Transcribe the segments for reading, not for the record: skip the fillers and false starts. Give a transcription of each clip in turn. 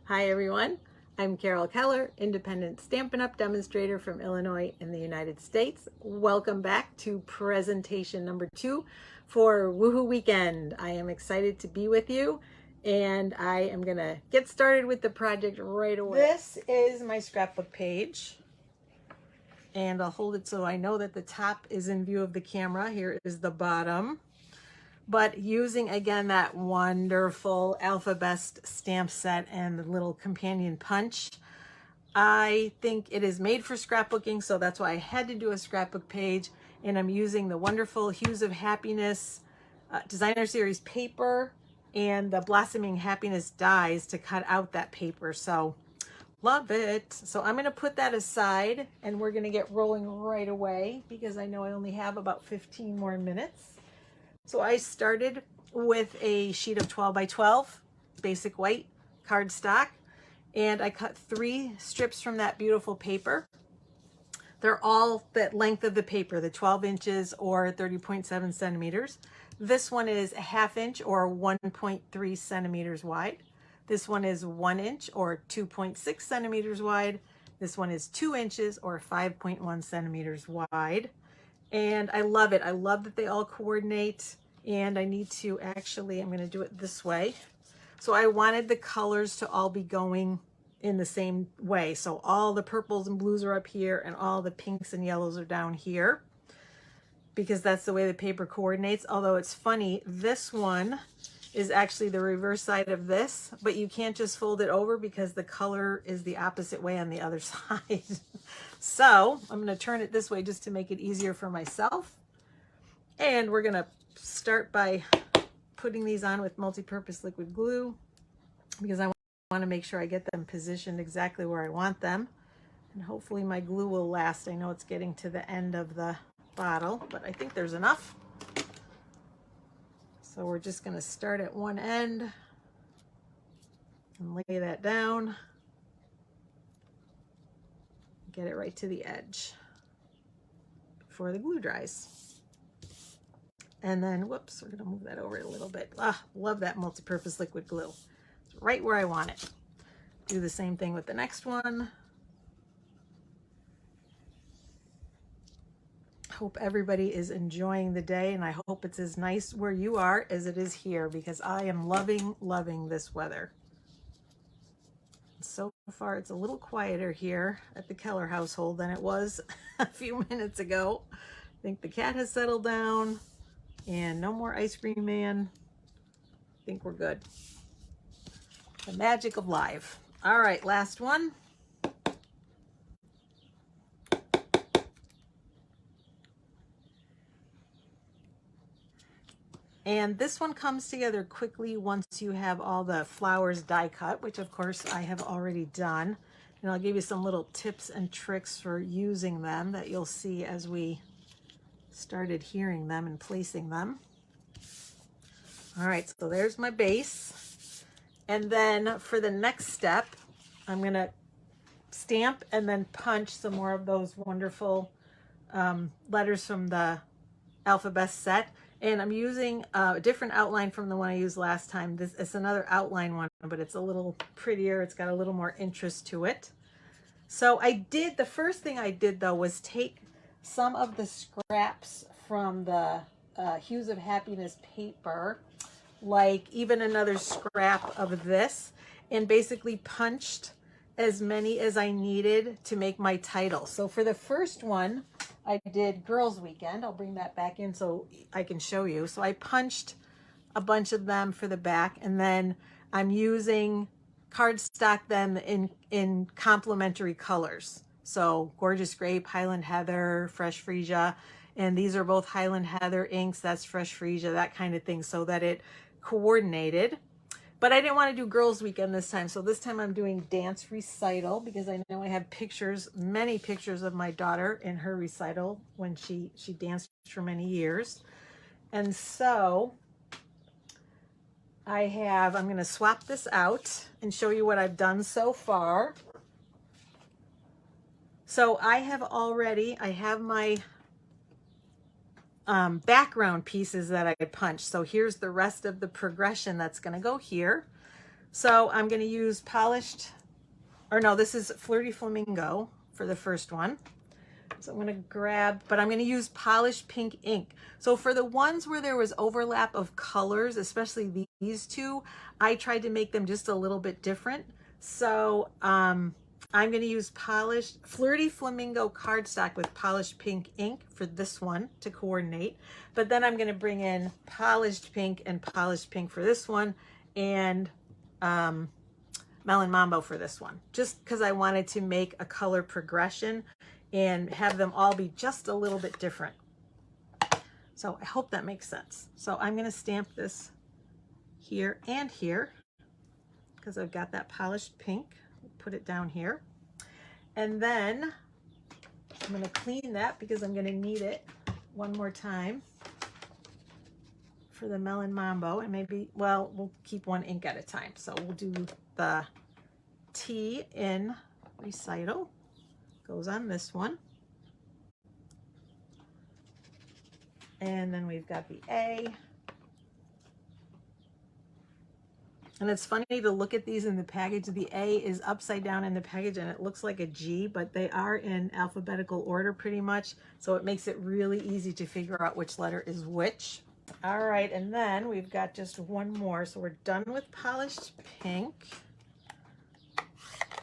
Hi everyone, I'm Carol Keller, independent Stampin' Up! Demonstrator from Illinois in the United States. Welcome back to presentation number 2 for Woohoo Weekend. I am excited to be with you and I am gonna get started with the project right away. This is my scrapbook page and I'll hold it so I know that the top is in view of the camera. Here is the bottom. But using, again, that wonderful Alphabest stamp set and the little companion punch, I think it is made for scrapbooking, so that's why I had to do a scrapbook page. And I'm using the wonderful Hues of Happiness Designer Series paper and the Blossoming Happiness dies to cut out that paper. So love it. So I'm going to put that aside and we're going to get rolling right away because I know I only have about 15 more minutes. So I started with a sheet of 12 by 12 basic white cardstock and I cut 3 strips from that beautiful paper. They're all that length of the paper, the 12 inches or 30.7 centimeters. This one is a 1/2 inch or 1.3 centimeters wide. This one is 1 inch or 2.6 centimeters wide. This one is 2 inches or 5.1 centimeters wide. And I love it. I love that they all coordinate. And I need to actually, I'm going to do it this way. So I wanted the colors to all be going in the same way. So all the purples and blues are up here and all the pinks and yellows are down here because that's the way the paper coordinates. Although it's funny, this one is actually the reverse side of this, but you can't just fold it over because the color is the opposite way on the other side. So I'm going to turn it this way just to make it easier for myself. And we're going to start by putting these on with multi-purpose liquid glue because I want to make sure I get them positioned exactly where I want them. And hopefully my glue will last. I know it's getting to the end of the bottle, but I think there's enough. So we're just going to start at one end and lay that down. Get it right to the edge before the glue dries. And then, whoops, we're going to move that over a little bit. Ah, love that multi-purpose liquid glue. It's right where I want it. Do the same thing with the next one. Hope everybody is enjoying the day, and I hope it's as nice where you are as it is here because I am loving this weather. So far, it's a little quieter here at the Keller household than it was a few minutes ago. I think the cat has settled down and no more ice cream man. I think we're good. The magic of live. All right, last one. And this one comes together quickly once you have all the flowers die cut, which of course I have already done. And I'll give you some little tips and tricks for using them that you'll see as we started hearing them and placing them. All right, so there's my base. And then for the next step, I'm gonna stamp and then punch some more of those wonderful letters from the Alphabest set. And I'm using a different outline from the one I used last time. This is another outline one, but it's a little prettier. It's got a little more interest to it. So the first thing I did though was take some of the scraps from the Hues of Happiness paper, like even another scrap of this, and basically punched as many as I needed to make my title. So for the first one, I did Girls Weekend. I'll bring that back in so I can show you. So I punched a bunch of them for the back, and then I'm using cardstock them in complementary colors. So Gorgeous Grape, Highland Heather, Fresh Freesia, and these are both Highland Heather inks. That's Fresh Freesia, that kind of thing, so that it coordinated. But I didn't want to do Girls Weekend this time. So this time I'm doing Dance Recital because I know I have pictures, many pictures of my daughter in her recital when she danced for many years. And so I'm going to swap this out and show you what I've done so far. So I have my background pieces that I punched. So here's the rest of the progression that's going to go here. So I'm going to use polished, or no, this is Flirty Flamingo for the first one. So I'm going to grab, but I'm going to use polished pink ink. So for the ones where there was overlap of colors, especially these two, I tried to make them just a little bit different. So I'm going to use polished Flirty Flamingo cardstock with polished pink ink for this one to coordinate. But then I'm going to bring in polished pink and polished pink for this one, and Melon Mambo for this one, just because I wanted to make a color progression and have them all be just a little bit different. So I hope that makes sense. So I'm going to stamp this here and here because I've got that polished pink. Put it down here. And then I'm going to clean that because I'm going to need it one more time for the Melon Mambo. And maybe, well, we'll keep one ink at a time. So we'll do the T in Recital. Goes on this one. And then we've got the A. And it's funny to look at these in the package. The A is upside down in the package and it looks like a G, but they are in alphabetical order pretty much. So it makes it really easy to figure out which letter is which. All right, and then we've got just one more. So we're done with polished pink.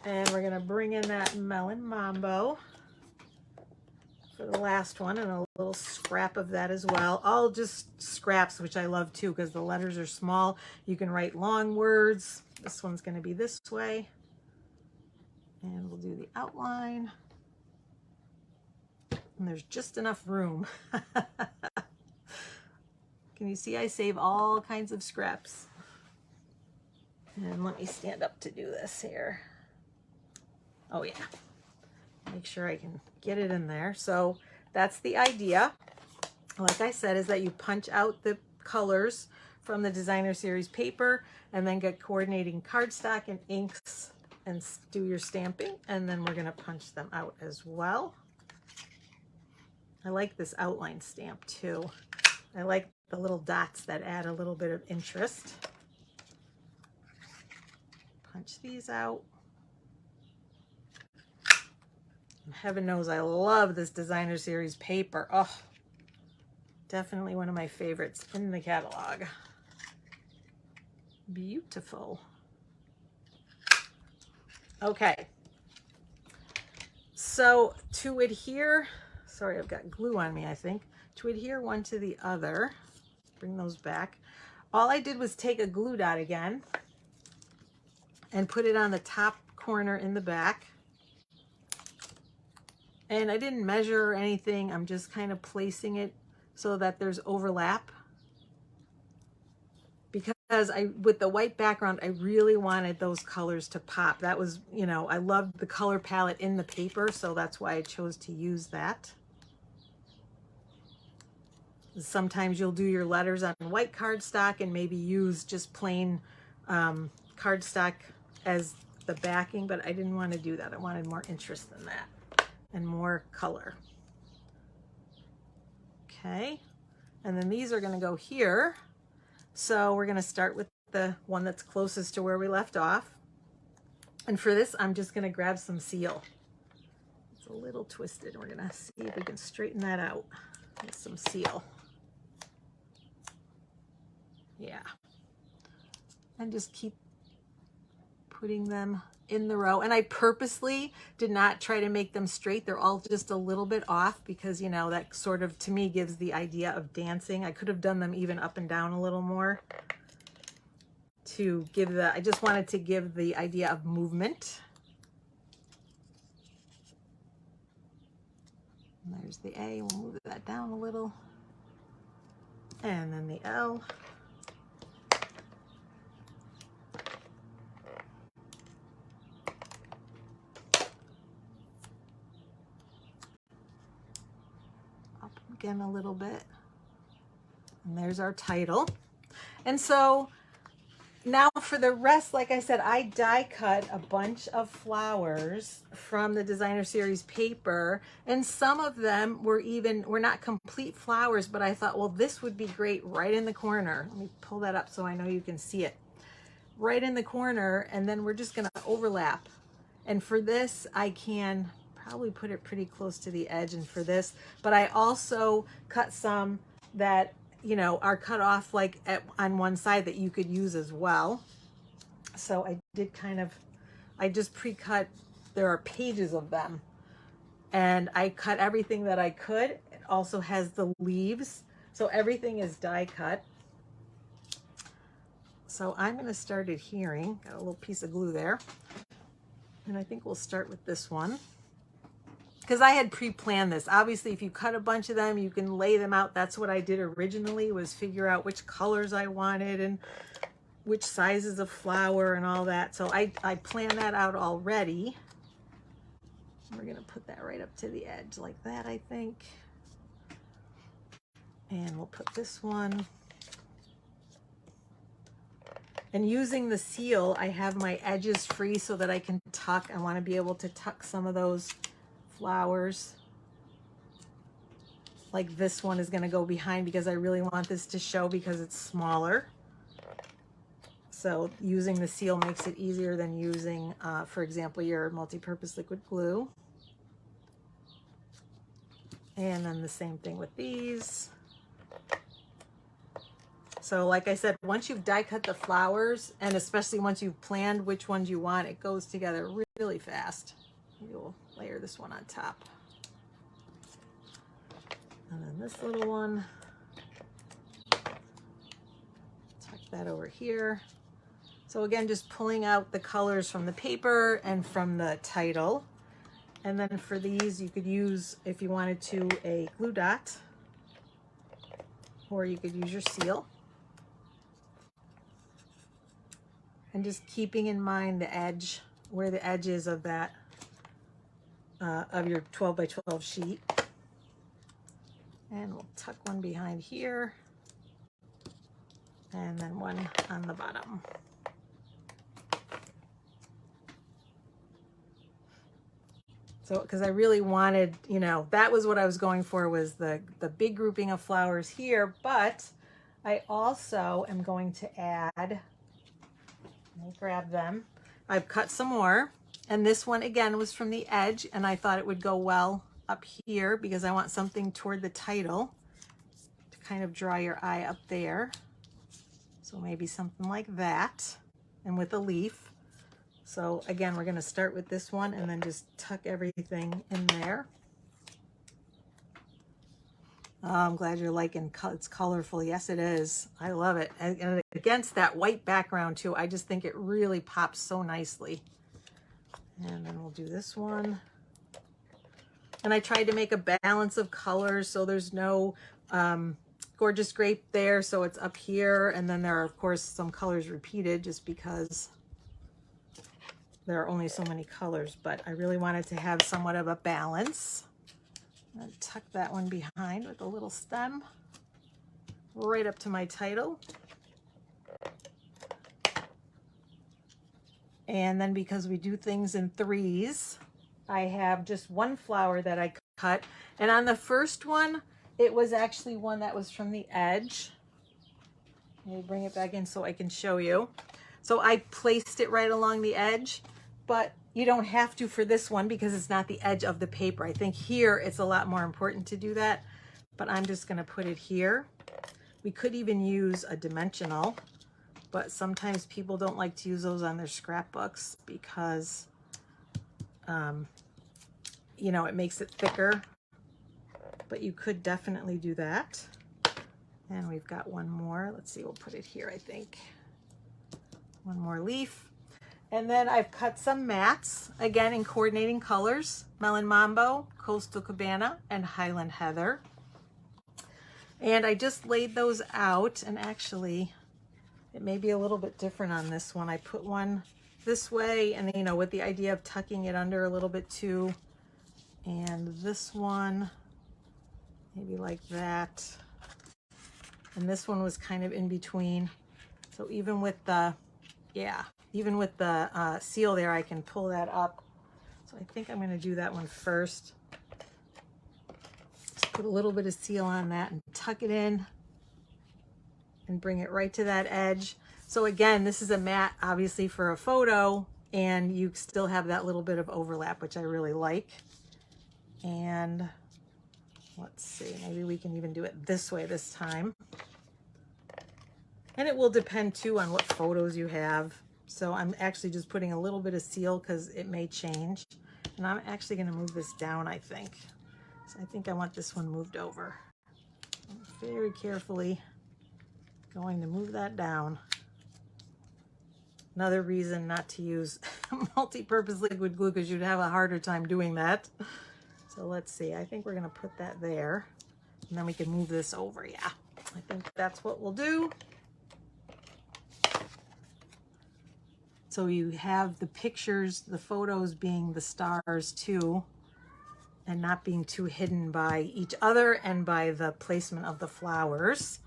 And we're gonna bring in that Melon Mambo for the last one, and a little scrap of that as well. All just scraps, which I love too, because the letters are small. You can write long words. This one's gonna be this way. And we'll do the outline. And there's just enough room. Can you see I save all kinds of scraps? And let me stand up to do this here. Oh yeah, make sure I can get it in there. So that's the idea. Like I said, is that you punch out the colors from the designer series paper and then get coordinating cardstock and inks and do your stamping. And then we're gonna punch them out as well. I like this outline stamp too. I like the little dots that add a little bit of interest. Punch these out. Heaven knows I love this designer series paper. Oh, definitely one of my favorites in the catalog. Beautiful. Okay. So to adhere, sorry, I've got glue on me, I think. To adhere one to the other, bring those back. All I did was take a glue dot again and put it on the top corner in the back. And I didn't measure or anything. I'm just kind of placing it so that there's overlap. Because with the white background, I really wanted those colors to pop. That was, you know, I loved the color palette in the paper, so that's why I chose to use that. Sometimes you'll do your letters on white cardstock and maybe use just plain cardstock as the backing, but I didn't want to do that. I wanted more interest than that. And more color. Okay, and then these are going to go here. So we're going to start with the one that's closest to where we left off. And for this, I'm just going to grab some seal. It's a little twisted. We're going to see if we can straighten that out with some seal. Yeah. And just keep putting them in the row. And I purposely did not try to make them straight. They're all just a little bit off because, you know, that sort of, to me, gives the idea of dancing. I could have done them even up and down a little more to give the, I just wanted to give the idea of movement. And there's the A. We'll move that down a little. And then the L. Again a little bit, and there's our title. And so now for the rest, like I said, I die cut a bunch of flowers from the designer series paper, and some of them were not complete flowers, but I thought, well, this would be great right in the corner. Let me pull that up so I know you can see it. right in the corner, and then we're just going to overlap. And for this, I can probably put it pretty close to the edge, and for this, but I also cut some that, you know, are cut off like on one side that you could use as well. So I did I just pre-cut, there are pages of them, and I cut everything that I could. It also has the leaves, so everything is die cut. So I'm going to start adhering. Got a little piece of glue there. And I think we'll start with this one, because I had pre-planned this. Obviously, if you cut a bunch of them, you can lay them out. That's what I did originally, was figure out which colors I wanted and which sizes of flower and all that. So I planned that out already. We're going to put that right up to the edge like that, I think. And we'll put this one. And using the seal, I have my edges free so that I can tuck. I want to be able to tuck some of those flowers. Like this one is going to go behind because I really want this to show because it's smaller. So using the seal makes it easier than using, for example, your multi-purpose liquid glue. And then the same thing with these. So like I said, once you've die cut the flowers, and especially once you've planned which ones you want, it goes together really fast. You'll layer this one on top. And then this little one, tuck that over here. So again, just pulling out the colors from the paper and from the title. And then for these, you could use, if you wanted to, a glue dot, or you could use your seal. And just keeping in mind the edge, where the edge is of that, of your 12 by 12 sheet. And we'll tuck one behind here, and then one on the bottom. So, because I really wanted, you know, that was what I was going for, was the big grouping of flowers here, but I also am going to add, let me grab them. I've cut some more, and this one again was from the edge, and I thought it would go well up here because I want something toward the title to kind of draw your eye up there. So maybe something like that, and with a leaf. So again, we're going to start with this one and then just tuck everything in there. Oh, I'm glad you're liking it's colorful. Yes, it is. I love it. And against that white background too, I just think it really pops so nicely. And then we'll do this one. And I tried to make a balance of colors, so there's no gorgeous grape there, so it's up here. And then there are, of course, some colors repeated just because there are only so many colors, but I really wanted to have somewhat of a balance. And tuck that one behind with a little stem right up to my title. And then because we do things in threes, I have just one flower that I cut. And on the first one, it was actually one that was from the edge. Let me bring it back in so I can show you. So I placed it right along the edge, but you don't have to for this one because it's not the edge of the paper. I think here it's a lot more important to do that, but I'm just going to put it here. We could even use a dimensional, but sometimes people don't like to use those on their scrapbooks because, you know, it makes it thicker, but you could definitely do that. And we've got one more. Let's see, we'll put it here, I think. One more leaf. And then I've cut some mats, again in coordinating colors, Melon Mambo, Coastal Cabana, and Highland Heather. And I just laid those out, and actually it may be a little bit different on this one. I put one this way, and you know, with the idea of tucking it under a little bit too. And this one, maybe like that. And this one was kind of in between. So even with the, even with the seal there, I can pull that up. So I think I'm going to do that one first. Just put a little bit of seal on that and tuck it in and bring it right to that edge. So again, this is a mat obviously for a photo, and you still have that little bit of overlap, which I really like. And let's see, maybe we can even do it this way this time. And it will depend too on what photos you have. So I'm actually just putting a little bit of seal because it may change. And I'm actually going to move this down, I think. So I think I want this one moved over. I'm very carefully going to move that down. Another reason not to use multi-purpose liquid glue, because you'd have a harder time doing that. So let's see, I think we're going to put that there. And then we can move this over. Yeah, I think that's what we'll do. So you have the pictures, the photos being the stars too, and not being too hidden by each other and by the placement of the flowers.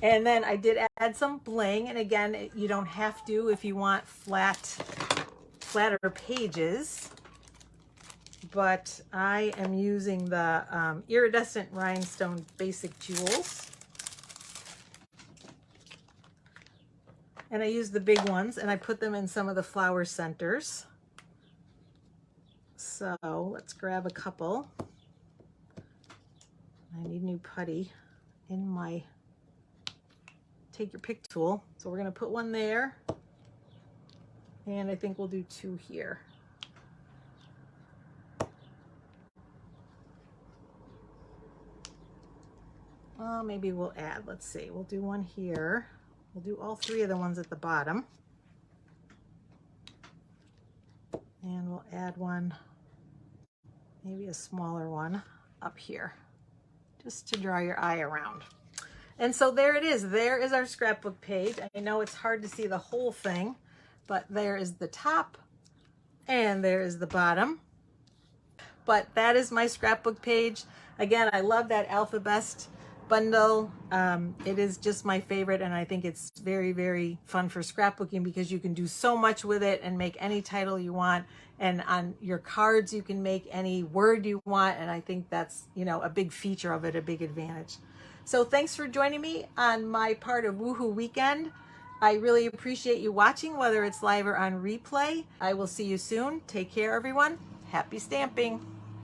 And then I did add some bling, and again, you don't have to if you want flatter pages, but I am using the Iridescent Rhinestone Basic Jewels. And I use the big ones, and I put them in some of the flower centers. So let's grab a couple. I need new putty in my take your pick tool. So we're going to put one there, and I think we'll do two here. Maybe we'll add, let's see, we'll do one here. We'll do all three of the ones at the bottom. And we'll add one, maybe a smaller one up here, just to draw your eye around. And so there it is. There is our scrapbook page. I know it's hard to see the whole thing, but there is the top and there is the bottom. But that is my scrapbook page. Again, I love that Alphabest bundle. It is just my favorite, and I think it's very, very fun for scrapbooking because you can do so much with it and make any title you want. And on your cards, you can make any word you want. And I think that's, you know, a big feature of it, a big advantage. So thanks for joining me on my part of Woohoo Weekend. I really appreciate you watching, whether it's live or on replay. I will see you soon. Take care, everyone. Happy stamping.